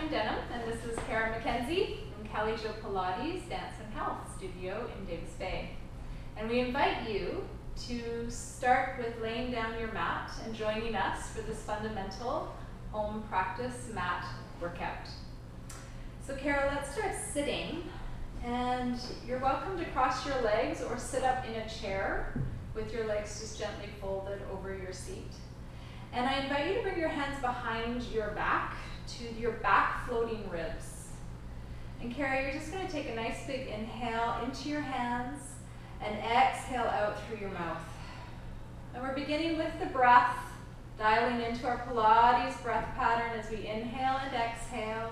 Denham, and this is Karen McKenzie from Kalijo Pilates Dance and Health Studio in Davis Bay. And we invite you to start with laying down your mat and joining us for this fundamental home practice mat workout. So Kara, let's start sitting, and you're welcome to cross your legs or sit up in a chair with your legs just gently folded over your seat. And I invite you to bring your hands behind your back to your back floating ribs. And Kara, you're just going to take a nice big inhale into your hands and exhale out through your mouth. And we're beginning with the breath, dialing into our Pilates breath pattern as we inhale and exhale.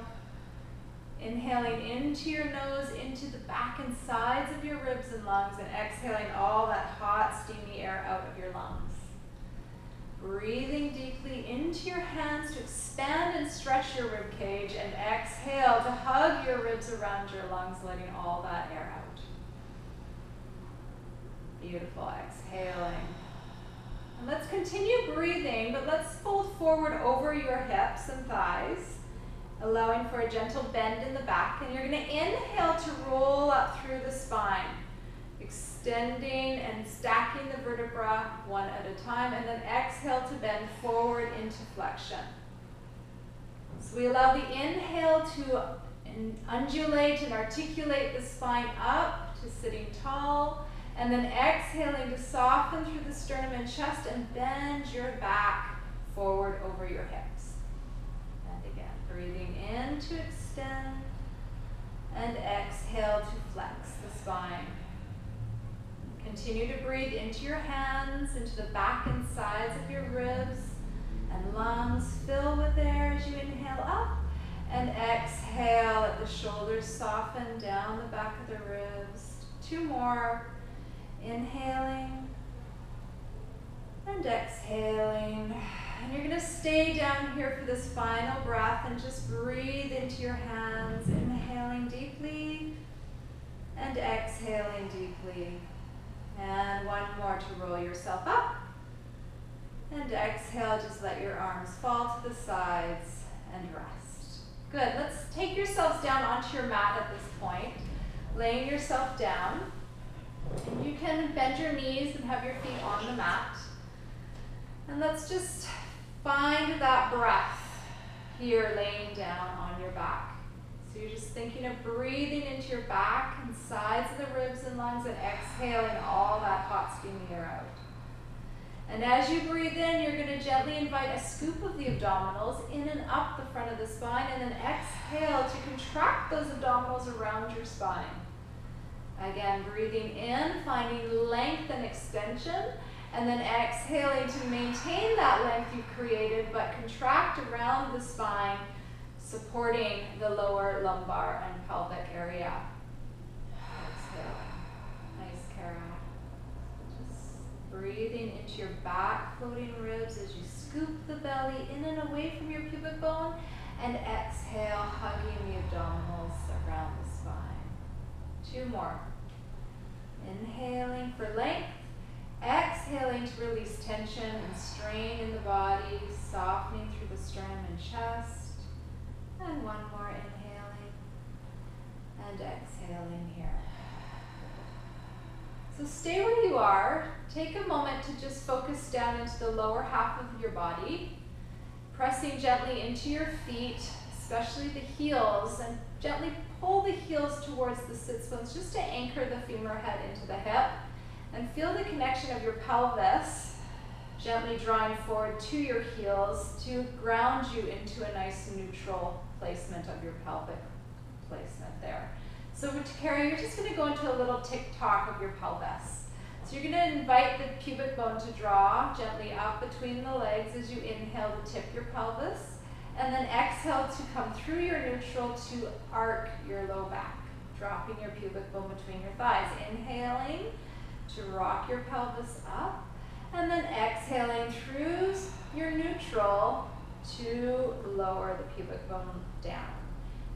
Inhaling into your nose, into the back and sides of your ribs and lungs, and exhaling all that hot, steamy air out of your lungs. Breathing deeply into your hands to expand and stretch your rib cage, and exhale to hug your ribs around your lungs, letting all that air out. Beautiful, exhaling. And let's continue breathing, but let's fold forward over your hips and thighs, allowing for a gentle bend in the back. And you're going to inhale to roll up through the spine, extending and stacking the vertebra one at a time, and then exhale to bend forward into flexion. So we allow the inhale to undulate and articulate the spine up to sitting tall, and then exhaling to soften through the sternum and chest and bend your back forward over your hips. And again, breathing in to extend and exhale to flex the spine. Continue to breathe into your hands, into the back and sides of your ribs and lungs. Fill with air as you inhale up, and exhale, let the shoulders soften down the back of the ribs. Two more. Inhaling and exhaling. And you're going to stay down here for this final breath and just breathe into your hands, inhaling deeply and exhaling deeply. And one more to roll yourself up. And exhale, just let your arms fall to the sides and rest. Good, let's take yourselves down onto your mat at this point, laying yourself down. And you can bend your knees and have your feet on the mat. And let's just find that breath here laying down on your back. So you're just thinking of breathing into your back and sides of the ribs and lungs, and exhaling all that hot, steamy air out. And as you breathe in, you're going to gently invite a scoop of the abdominals in and up the front of the spine, and then exhale to contract those abdominals around your spine. Again, breathing in, finding length and extension, and then exhaling to maintain that length you've created, but contract around the spine, supporting the lower lumbar and pelvic area. Exhale. Nice, Kara. Just breathing into your back floating ribs as you scoop the belly in and away from your pubic bone, and exhale, hugging the abdominals around the spine. Two more. Inhaling for length, exhaling to release tension and strain in the body, softening through the sternum and chest. And one more, inhaling and exhaling here. So stay where you are. Take a moment to just focus down into the lower half of your body, pressing gently into your feet, especially the heels, and gently pull the heels towards the sits bones just to anchor the femur head into the hip, and feel the connection of your pelvis gently drawing forward to your heels to ground you into a nice neutral placement of your pelvic placement there. So Kara, you're just going to go into a little tick-tock of your pelvis. So you're going to invite the pubic bone to draw gently up between the legs as you inhale to tip your pelvis, and then exhale to come through your neutral to arc your low back, dropping your pubic bone between your thighs. Inhaling to rock your pelvis up, and then exhaling through your neutral to lower the pubic bone down.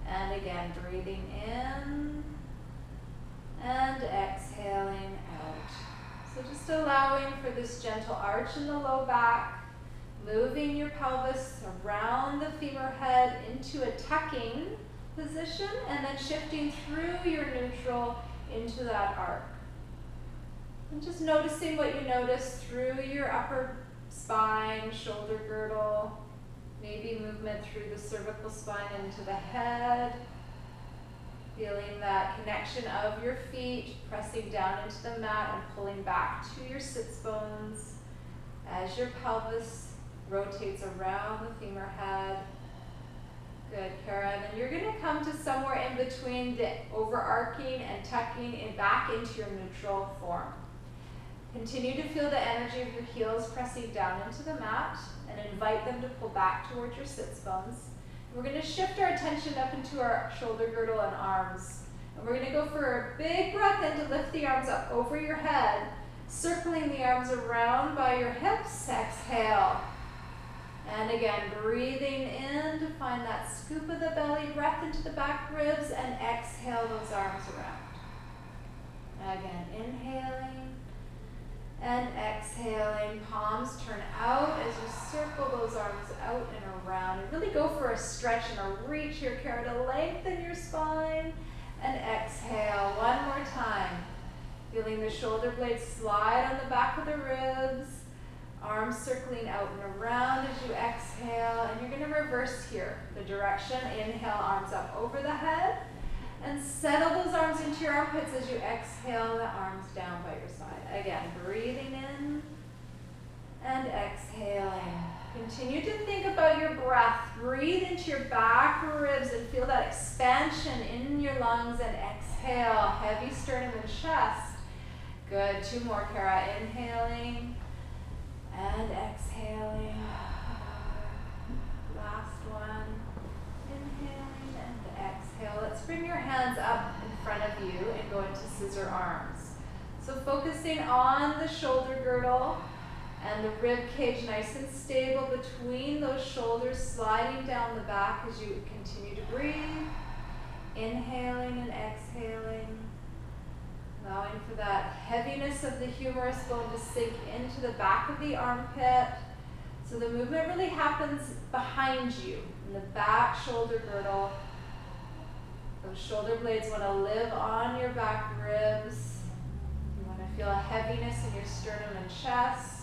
And again, breathing in and exhaling out. So just allowing for this gentle arch in the low back, Moving your pelvis around the femur head into a tucking position and then shifting through your neutral into that arc. And just noticing what you notice through your upper spine, shoulder girdle, maybe movement through the cervical spine into the head. Feeling that connection of your feet pressing down into the mat and pulling back to your sits bones as your pelvis rotates around the femur head. Good, Kara. And then you're going to come to somewhere in between the overarching and tucking and back into your neutral form. Continue to feel the energy of your heels pressing down into the mat and invite them to pull back towards your sits bones. We're going to shift our attention up into our shoulder girdle and arms. And we're going to go for a big breath in to lift the arms up over your head, circling the arms around by your hips. Exhale. And again, breathing in to find that scoop of the belly, breath into the back ribs, and exhale those arms around. Again, inhaling and exhaling. Palms turn out as you circle those arms out and around. And really go for a stretch and a reach here, Kara, to lengthen your spine. And exhale one more time. Feeling the shoulder blades slide on the back of the ribs. Arms circling out and around as you exhale. And you're going to reverse here the direction. Inhale, arms up over the head. And settle those arms into your armpits as you exhale the arms down by your side. Again, breathing in and exhaling. Continue to think about your breath. Breathe into your back ribs and feel that expansion in your lungs and exhale. Heavy sternum and chest. Good. Two more, Kara. Inhaling and exhaling. Last one. Inhaling and exhale. Let's bring your hands up in front of you and go into scissor arms. So focusing on the shoulder girdle and the rib cage nice and stable between those shoulders, sliding down the back as you continue to breathe. Inhaling and exhaling. Allowing for that heaviness of the humerus bone to sink into the back of the armpit. So the movement really happens behind you in the back shoulder girdle. Those shoulder blades want to live on your back ribs. You want to feel a heaviness in your sternum and chest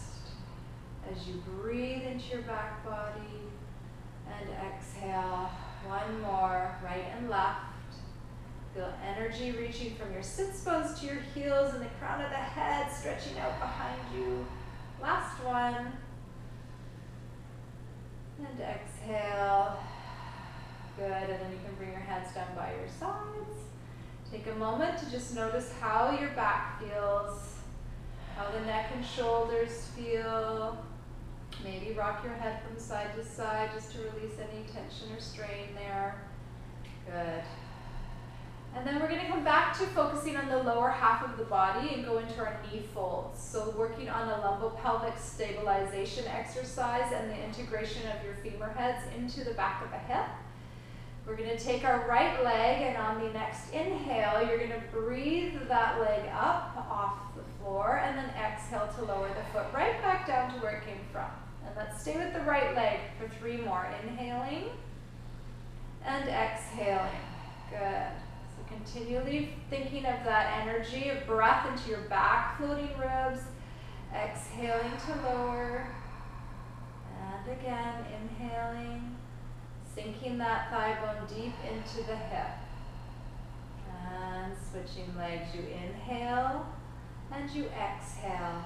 as you breathe into your back body. And exhale. One more, right and left. Feel energy reaching from your sits bones to your heels and the crown of the head stretching out behind you. Last one. And exhale. Good, and then you can bring your hands down by your sides. Take a moment to just notice how your back feels, how the neck and shoulders feel. Maybe rock your head from side to side just to release any tension or strain there. Good. And then we're going to come back to focusing on the lower half of the body and go into our knee folds. So working on the lumbopelvic stabilization exercise and the integration of your femur heads into the back of the hip. We're going to take our right leg, and on the next inhale, you're going to breathe that leg up off the floor and then exhale to lower the foot right back down to where it came from. And let's stay with the right leg for 3 more. Inhaling and exhaling. Good. So continually thinking of that energy of breath into your back floating ribs. Exhaling to lower. And again, inhaling. Sinking that thigh bone deep into the hip. And switching legs. You inhale and you exhale.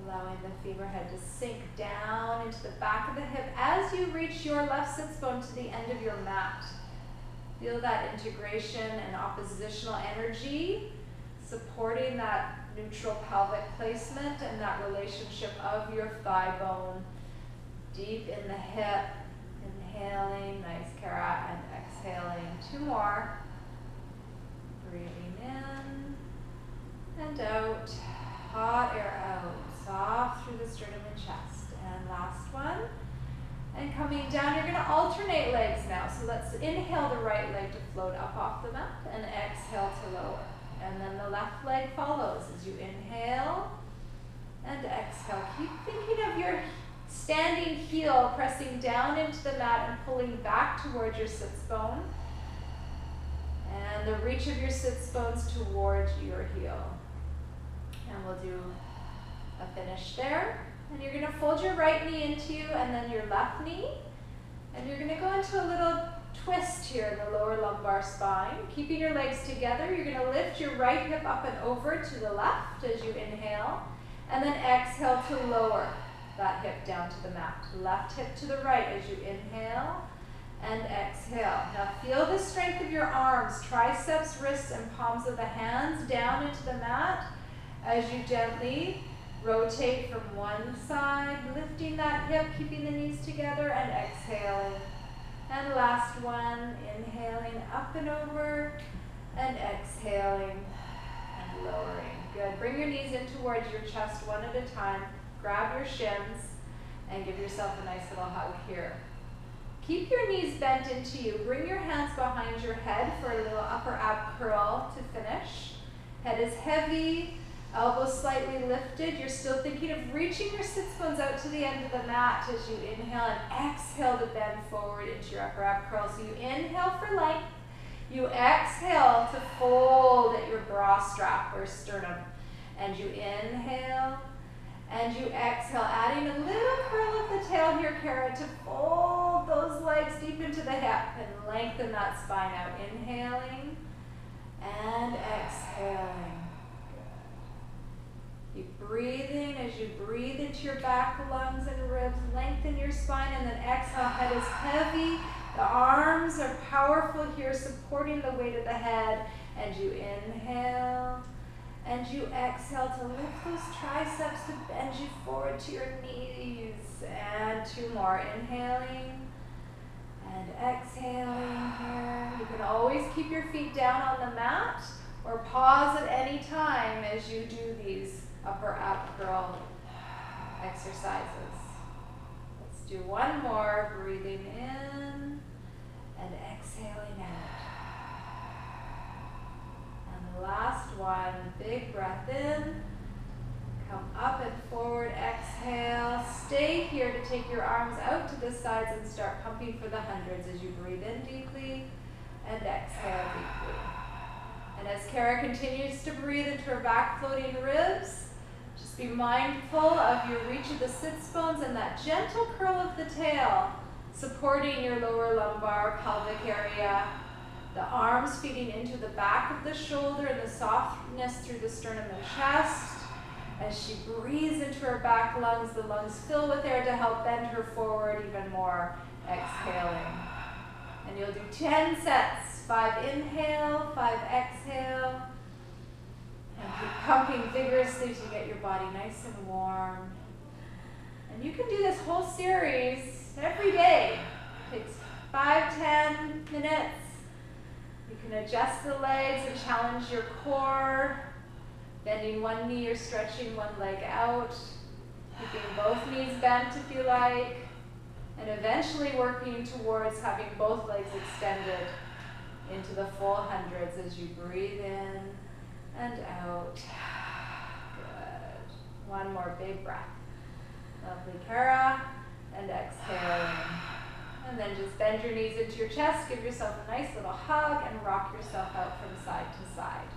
Allowing the femur head to sink down into the back of the hip as you reach your left sits bone to the end of your mat. Feel that integration and oppositional energy supporting that neutral pelvic placement and that relationship of your thigh bone deep in the hip. Inhaling, nice, Kara, and exhaling. 2 more. Breathing in and out. Hot air out. Soft through the sternum and chest. And last one. And coming down, you're going to alternate legs now. So let's inhale the right leg to float up off the mat and exhale to lower. And then the left leg follows as you inhale and exhale. Keep thinking of your Standing heel, pressing down into the mat and pulling back towards your sits bone. And the reach of your sits bones towards your heel. And we'll do a finish there. And you're going to fold your right knee into you and then your left knee. And you're going to go into a little twist here in the lower lumbar spine. Keeping your legs together, you're going to lift your right hip up and over to the left as you inhale. And then exhale to lower that hip down to the mat. Left hip to the right as you inhale and exhale. Now feel the strength of your arms, triceps, wrists, and palms of the hands down into the mat as you gently rotate from one side, lifting that hip, keeping the knees together, and exhaling. And last one, inhaling up and over, and exhaling and lowering. Good. Bring your knees in towards your chest one at a time. Grab your shins and give yourself a nice little hug here. Keep your knees bent into you. Bring your hands behind your head for a little upper ab curl to finish. Head is heavy. Elbows slightly lifted. You're still thinking of reaching your sits bones out to the end of the mat as you inhale and exhale to bend forward into your upper ab curl. So you inhale for length. You exhale to fold at your bra strap or sternum. And you inhale and you exhale, adding a little curl of the tail here, Kara, to fold those legs deep into the hip and lengthen that spine out. Inhaling and exhaling. Keep breathing as you breathe into your back, lungs, and ribs. Lengthen your spine and then exhale. Head is heavy. The arms are powerful here, supporting the weight of the head. And you inhale and you exhale to lift those triceps to bend you forward to your knees. And two more. Inhaling and exhaling here. You can always keep your feet down on the mat or pause at any time as you do these upper ab curl exercises. Let's do one more, breathing in and exhaling out. And the last one, big breath in, come up and forward, exhale. Stay here to take your arms out to the sides and start pumping for the hundreds as you breathe in deeply and exhale deeply. And as Kara continues to breathe into her back floating ribs, just be mindful of your reach of the sits bones and that gentle curl of the tail, supporting your lower lumbar pelvic area. The arms feeding into the back of the shoulder and the softness through the sternum and chest. As she breathes into her back lungs, the lungs fill with air to help bend her forward even more. Exhaling. And you'll do 10 sets. 5 inhale, 5 exhale. And keep pumping vigorously to get your body nice and warm. And you can do this whole series every day. It takes 5-10 minutes. You can adjust the legs and challenge your core. Bending one knee or stretching one leg out. Keeping both knees bent if you like. And eventually working towards having both legs extended into the full hundreds as you breathe in and out. Good. One more big breath. Lovely, Kara. And exhaling. And then just bend your knees into your chest. Give yourself a nice little hug and rock yourself out from side to side.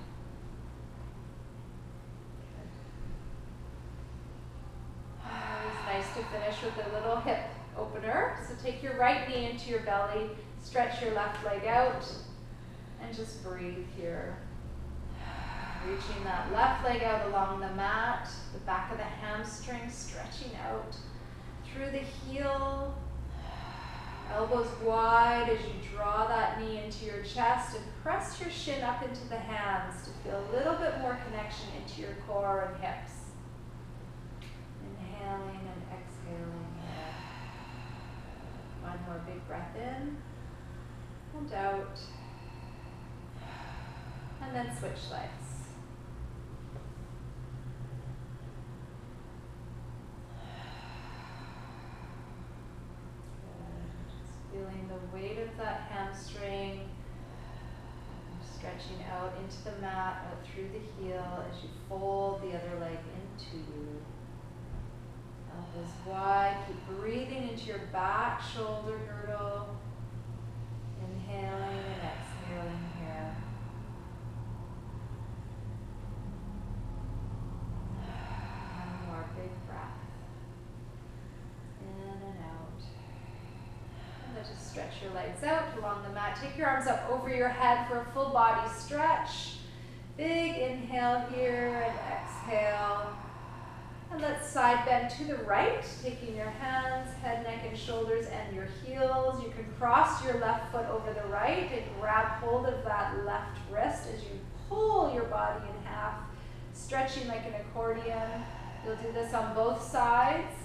It's nice to finish with a little hip opener. So take your right knee into your belly, stretch your left leg out, and just breathe here. Reaching that left leg out along the mat, the back of the hamstring stretching out through the heel. Elbows wide as you draw that knee into your chest and press your shin up into the hands to feel a little bit more connection into your core and hips. Inhaling and exhaling. One more big breath in and out. And then switch legs. Feeling the weight of that hamstring, stretching out into the mat, out through the heel as you fold the other leg into you. Now Nose wide. Keep breathing into your back shoulder girdle. Inhaling and exhaling here. One more big breath. In and out. And then just stretch your legs out along the mat. Take your arms up over your head for a full body stretch. Big inhale here and exhale. And let's side bend to the right, taking your hands, head, neck, and shoulders, and your heels. You can cross your left foot over the right and grab hold of that left wrist as you pull your body in half, stretching like an accordion. You'll do this on both sides.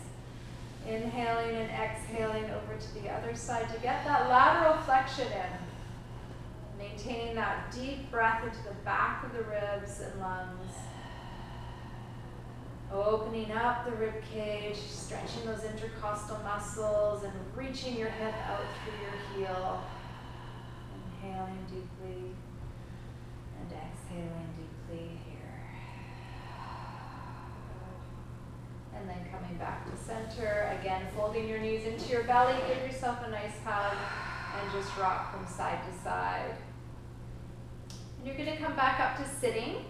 Inhaling and exhaling over to the other side to get that lateral flexion in. Maintaining that deep breath into the back of the ribs and lungs. Opening up the rib cage, stretching those intercostal muscles and reaching your hip out through your heel. Inhaling deeply and exhaling deeply here. And then coming back to center. Again, folding your knees into your belly. Give yourself a nice hug and just rock from side to side. And you're going to come back up to sitting.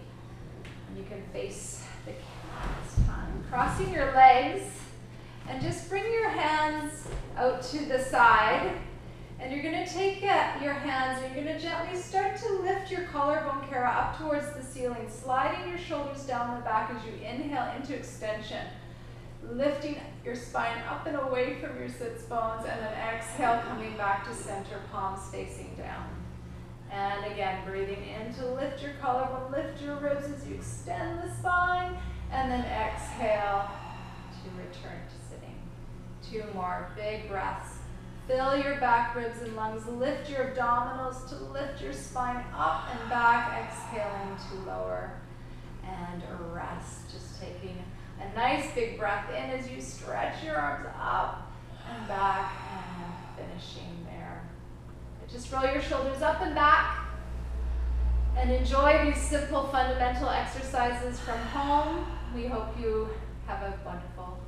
And you can face the camera this time. Crossing your legs. And just bring your hands out to the side. And you're going to take your hands and you're going to gently start to lift your collarbone, Kara, up towards the ceiling. Sliding your shoulders down the back as you inhale into extension. Lifting your spine up and away from your sits bones, and then exhale, coming back to center, palms facing down. And again, breathing in to lift your collarbone, lift your ribs as you extend the spine, and then exhale to return to sitting. 2 more big breaths. Fill your back ribs and lungs, lift your abdominals to lift your spine up and back, exhaling to lower and rest. Just taking a nice big breath in as you stretch your arms up and back and finishing there. Just roll your shoulders up and back and enjoy these simple fundamental exercises from home. We hope you have a wonderful